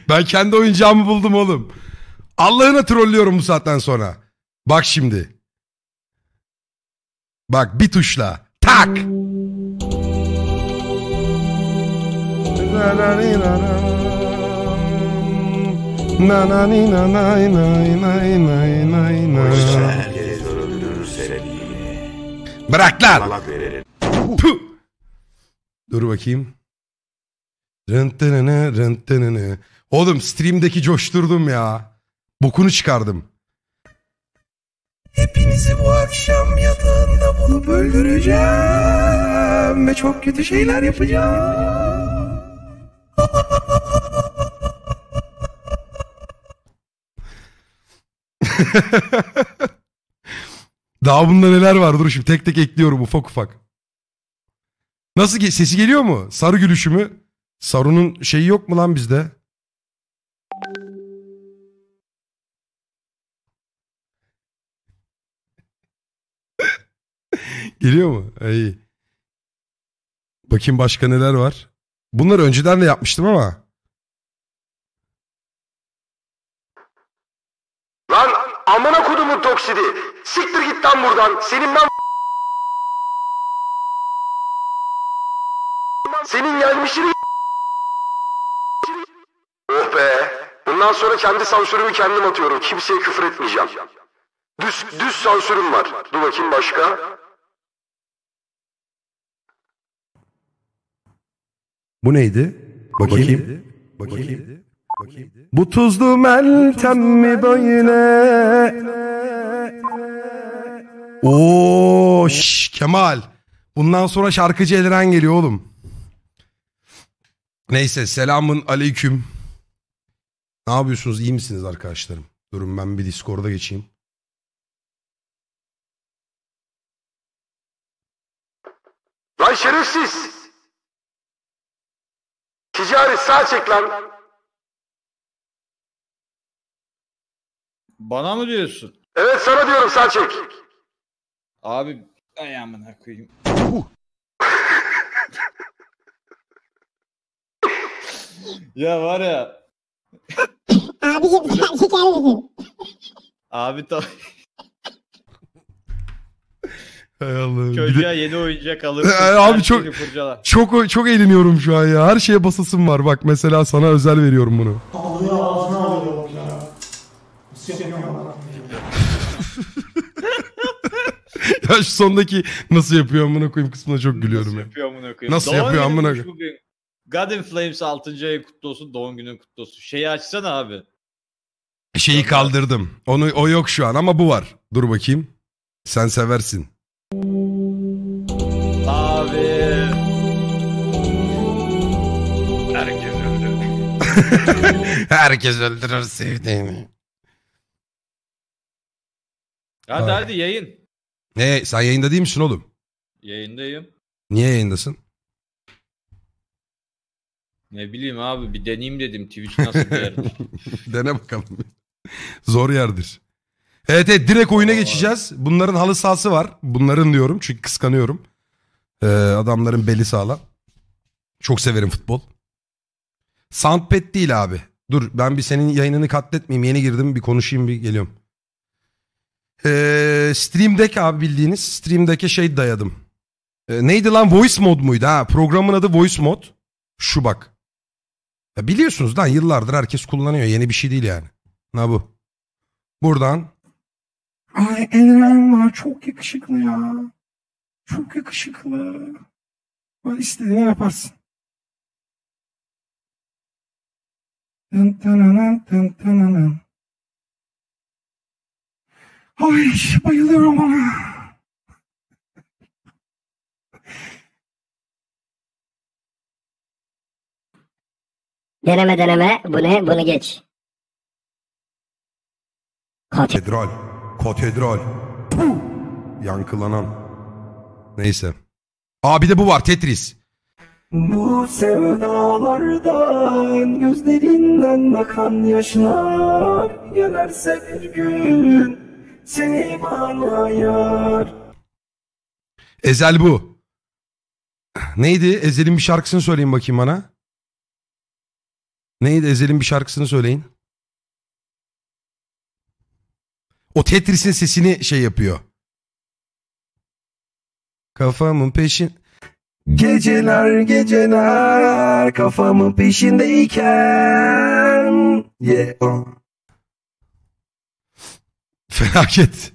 Ben kendi oyuncağımı buldum oğlum. Allah'ına trollüyorum bu saatten sonra. Bak şimdi. Bak bir tuşla. Tak. Bırak lan. Puh. Dur bakayım. Rıntınını rıntınını. Oğlum stream'deki coşturdum ya. Bokunu çıkardım. Hepinizi bu akşam yatağında bulup öldüreceğim ve çok kötü şeyler yapacağım. Daha bunda neler var? Dur şimdi tek tek ekliyorum ufak ufak. Nasıl sesi geliyor mu? Sarı gülüşü mü? Saru'nun şeyi yok mu lan bizde? Geliyor mu? İyi. Bakayım başka neler var. Bunları önceden de yapmıştım ama. Lan amına kodumun toksidi. Siktir git lan buradan. Senin gelmişini. Oh be. Bundan sonra kendi sansürümü kendim atıyorum. Kimseye küfür etmeyeceğim. Düz sansürüm var. Dur bakayım başka. Bu neydi? Bakayım. Bu tuzlu Meltem mi böyle? Oo, Kemal. Bundan sonra şarkıcı Elren geliyor oğlum. Neyse selamun aleyküm. Ne yapıyorsunuz? İyi misiniz arkadaşlarım? Durun ben bir Discord'a geçeyim. Lan şerefsiz. Ticari sağ çek lan. Bana mı diyorsun? Evet sana diyorum sağ çek. Abi ayağımına koyayım. Ya var ya. Abicim sen çeker misin? Abi Hay Allah'ım. çocuğa yeni oyuncak alır. Abi çok eğleniyorum şu an ya. Her şeye basasım var. Bak mesela sana özel veriyorum bunu. Ya şu sondaki nasıl yapıyor amına koyayım kısmına çok gülüyorum nasıl ya. Yapıyor amına koyayım? Nasıl yapıyor amına koyayım? God in Flames 6. ayı kutlu olsun, doğum günün kutlu olsun. Şeyi açsana abi. Şeyi kaldırdım. O yok şu an ama bu var. Dur bakayım. Sen seversin. Abi. Herkes öldü. Herkes öldürür sevdiğini. Hadi yayın. Ne sen yayında değil misin oğlum? Yayındayım. Niye yayındasın? Ne bileyim abi bir deneyeyim dedim Twitch nasıl bir yerdir. Dene bakalım. Zor yerdir. Evet direkt oyuna geçeceğiz. Bunların halı sahası var. Bunların diyorum çünkü kıskanıyorum. Adamların beli sağlam. Çok severim futbol. Soundpad değil abi. Dur ben bir senin yayınını katletmeyeyim. Yeni girdim bir konuşayım bir geliyorum. Stream Deck abi bildiğiniz. Stream Deck'e şey dayadım. Neydi lan Voice Mod muydu? Ha, programın adı Voice Mod. Şu bak. Ya biliyorsunuz lan yıllardır herkes kullanıyor. Yeni bir şey değil yani. Ne bu? Buradan. Ay Elren var çok yakışıklı ya. Çok yakışıklı. Böyle istediğini yaparsın. Tın tınının tın tınının. Ay bayılıyorum ona. Deneme bu ne bunu geç. Katedral. Puh! Yankılanan. Neyse. Aa bir de bu var Tetris. Bu sevdalardan gözlerinden akan yaşlar yenerse bir gün seni bana yar. Ezel bu. Neydi? Ezel'in bir şarkısını söyleyeyim bakayım bana. Neydi Ezel'in bir şarkısını söyleyin. O Tetris'in sesini şey yapıyor. Kafamın peşin... Geceler geceler kafamın peşindeyken. Yeah. Felaket.